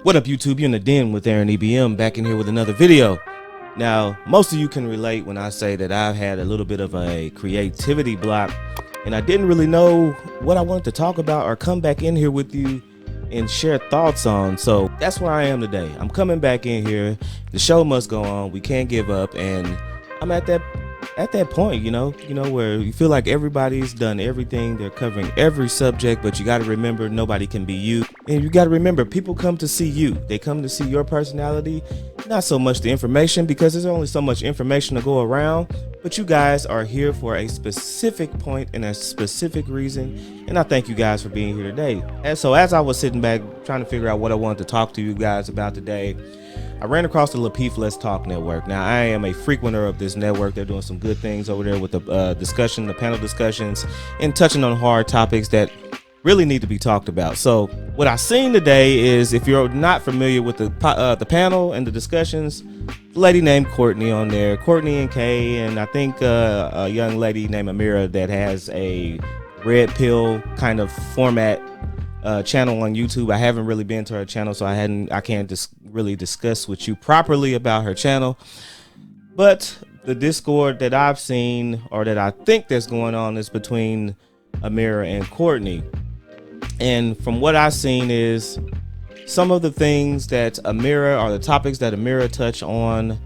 What up, YouTube? You're in the den with Aaron EBM, back in here with another video. Now, most of you can relate when I say that I've had a little bit of a creativity block, and I didn't really know what I wanted to talk about or come back in here with you and share thoughts on. So that's where I am today. I'm coming back in here. The show must go on. We can't give up, and I'm at that point, you know, where you feel like everybody's done everything. They're covering every subject, but you got to remember nobody can be you. And you got to remember people come to see you. They come to see your personality, not so much the information, because there's only so much information to go around. But you guys are here for a specific point and a specific reason. And I thank you guys for being here today. And so as I was sitting back trying to figure out what I wanted to talk to you guys about today, I ran across the Lapeef Let's Talk network. Now, I am a frequenter of this network. They're doing some good things over there with the the panel discussions, and touching on hard topics that really need to be talked about. So what I've seen today is, if you're not familiar with the panel and the discussions, a lady named Courtney on there, Courtney and Kay, and I think a young lady named Ameera that has a red pill kind of format channel on YouTube. I haven't really been to her channel, so I can't really discuss with you properly about her channel. But the Discord that I've seen, or that I think that's going on, is between Ameera and Courtney. And from what I've seen is some of the things that Ameera, or the topics that Ameera touch on,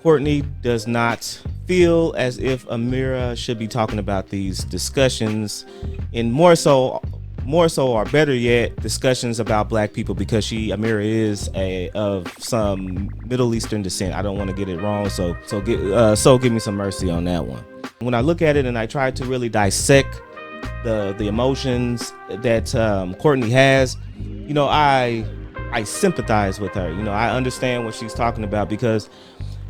Courtney does not feel as if Ameera should be talking about these discussions, and more so or better yet, discussions about black people, because Ameera is of some Middle Eastern descent. I don't want to get it wrong, so give me some mercy on that one. When I look at it and I try to really dissect the emotions that Courtney has, you know, I sympathize with her. You know, I understand what she's talking about, because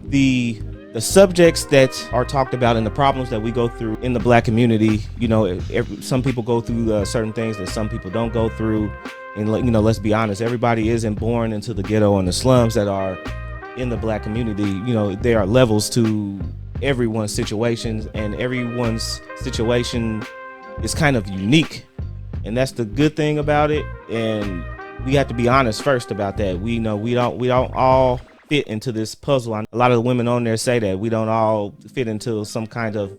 the subjects that are talked about and the problems that we go through in the black community, you know, some people go through certain things that some people don't go through. And, you know, let's be honest, everybody isn't born into the ghetto and the slums that are in the black community. You know, there are levels to everyone's situations, and everyone's situation is kind of unique. And that's the good thing about it. And we have to be honest first about that. We know we don't all fit into this puzzle. A lot of the women on there say that we don't all fit into some kind of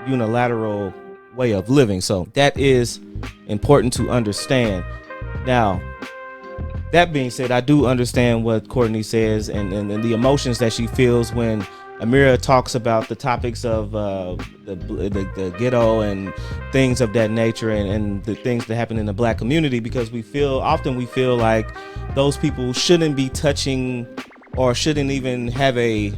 unilateral way of living. So that is important to understand. Now, that being said, I do understand what Courtney says and the emotions that she feels when Ameera talks about the topics of the ghetto and things of that nature, and the things that happen in the black community, because we feel like those people shouldn't be touching, or shouldn't even have a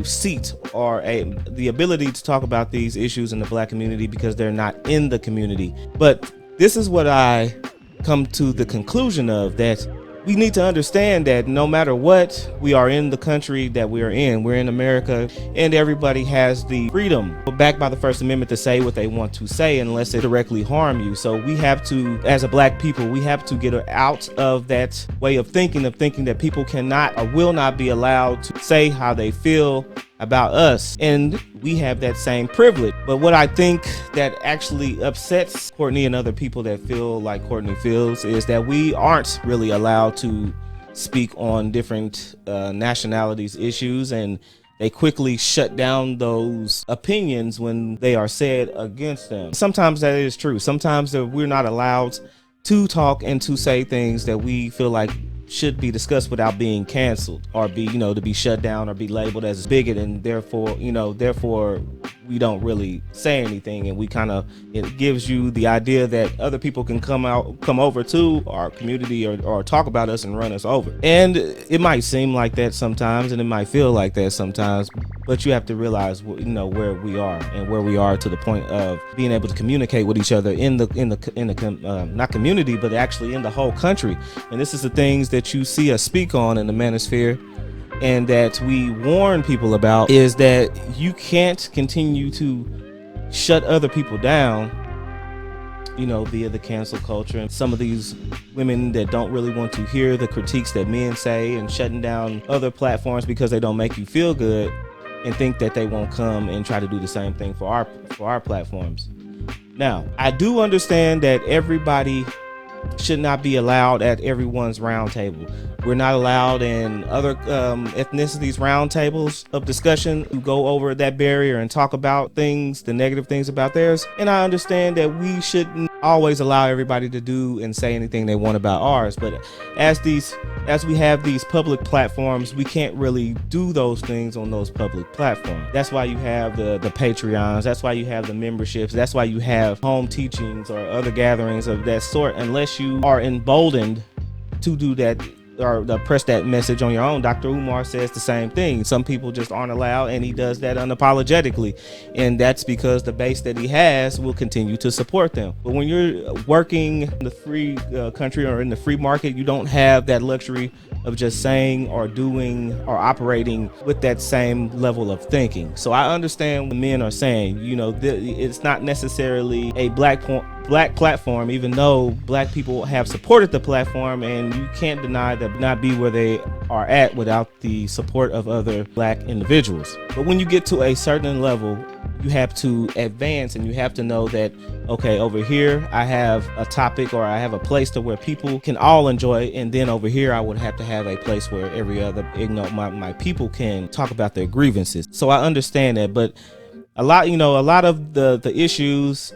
seat or the ability to talk about these issues in the black community, because they're not in the community. But this is what I come to the conclusion of, that we need to understand that no matter what, we are in the country that we are in. We're in America, and everybody has the freedom, backed by the First Amendment, to say what they want to say unless it directly harm you. So we have to, as a black people, we have to get out of that way of thinking that people cannot or will not be allowed to say how they feel about us, and we have that same privilege. But what I think that actually upsets Courtney and other people that feel like Courtney feels is that we aren't really allowed to speak on different nationalities issues, and they quickly shut down those opinions when they are said against them. Sometimes that is true. Sometimes we're not allowed to talk and to say things that we feel like should be discussed without being canceled, or be, you know, to be shut down or be labeled as a bigot, and therefore we don't really say anything, and it gives you the idea that other people can come over to our community or talk about us and run us over. And it might seem like that sometimes, and it might feel like that sometimes, but you have to realize, you know, where we are, and where we are to the point of being able to communicate with each other in the not community, but actually in the whole country. And this is the things that you see us speak on in the manosphere, and that we warn people about, is that you can't continue to shut other people down, you know, via the cancel culture. And some of these women that don't really want to hear the critiques that men say, and shutting down other platforms because they don't make you feel good, and think that they won't come and try to do the same thing for our platforms. Now, I do understand that everybody should not be allowed at everyone's round table. We're not allowed in other ethnicities round tables of discussion to go over that barrier and talk about things, the negative things about theirs. And I understand that we shouldn't always allow everybody to do and say anything they want about ours. But as we have these public platforms, we can't really do those things on those public platforms. That's why you have the Patreons. That's why you have the memberships. That's why you have home teachings or other gatherings of that sort. Unless you are emboldened to do that or press that message on your own. Dr. Umar says the same thing. Some people just aren't allowed, and he does that unapologetically, and that's because the base that he has will continue to support them. But when you're working in the free country or in the free market, you don't have that luxury of just saying or doing or operating with that same level of thinking. So I understand what men are saying. You know, it's not necessarily a black platform, even though black people have supported the platform, and you can't deny that not be where they are at without the support of other black individuals. But when you get to a certain level, you have to advance, and you have to know that, okay, over here I have a topic or I have a place to where people can all enjoy, and then over here I would have to have a place where every other, my people can talk about their grievances. So I understand that, but a lot of the issues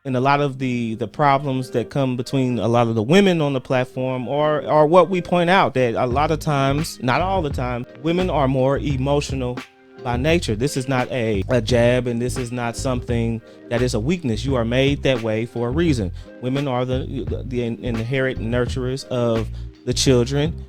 and a lot of the problems that come between a lot of the women on the platform are what we point out, that a lot of times, not all the time, women are more emotional by nature. This is not a jab, and this is not something that is a weakness. You are made that way for a reason. Women are the inherent nurturers of the children,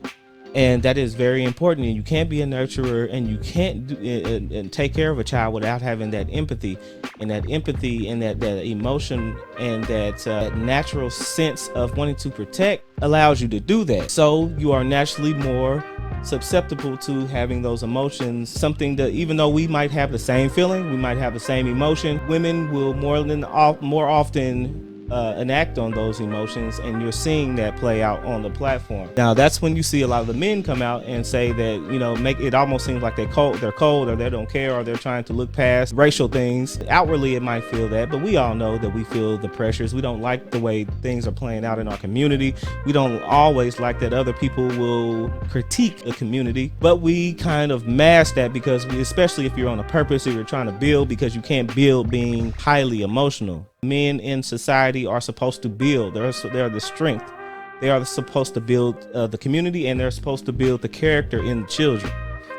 and that is very important. And you can't be a nurturer, and you can't and take care of a child without having that empathy and that emotion and that natural sense of wanting to protect allows you to do that. So you are naturally more susceptible to having those emotions, something that even though we might have the same feeling, we might have the same emotion, women will more often enact on those emotions, and you're seeing that play out on the platform. Now that's when you see a lot of the men come out and say that, you know, make it almost seems like they're cold, or they don't care, or they're trying to look past racial things. Outwardly it might feel that, but we all know that we feel the pressures. We don't like the way things are playing out in our community. We don't always like that other people will critique the community, but we kind of mask that because especially if you're on a purpose or you're trying to build, because you can't build being highly emotional. Men in society are supposed to build. They're the strength. They are supposed to build the community, and they're supposed to build the character in the children.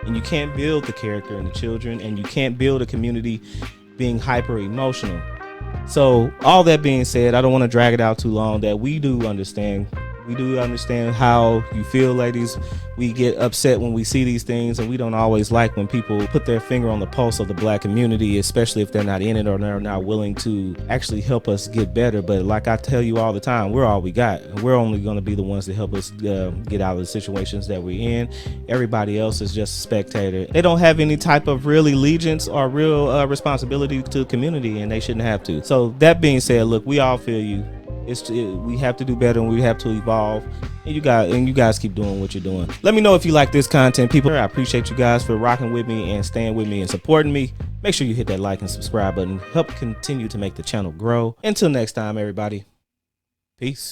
And you can't build the character in the children, and you can't build a community being hyper emotional. So all that being said, I don't want to drag it out too long, that we do understand how you feel, ladies. We get upset when we see these things, and we don't always like when people put their finger on the pulse of the black community, especially if they're not in it or they're not willing to actually help us get better. But like I tell you all the time, we're all we got. We're only going to be the ones that help us get out of the situations that we're in. Everybody else is just a spectator. They don't have any type of real allegiance or real responsibility to the community, and they shouldn't have to. So that being said, look, we all feel you. We have to do better, and we have to evolve, and you guys keep doing what you're doing. Let me know if you like this content, people. I appreciate you guys for rocking with me and staying with me and supporting me. Make sure you hit that like and subscribe button. Help continue to make the channel grow. Until next time, everybody. Peace.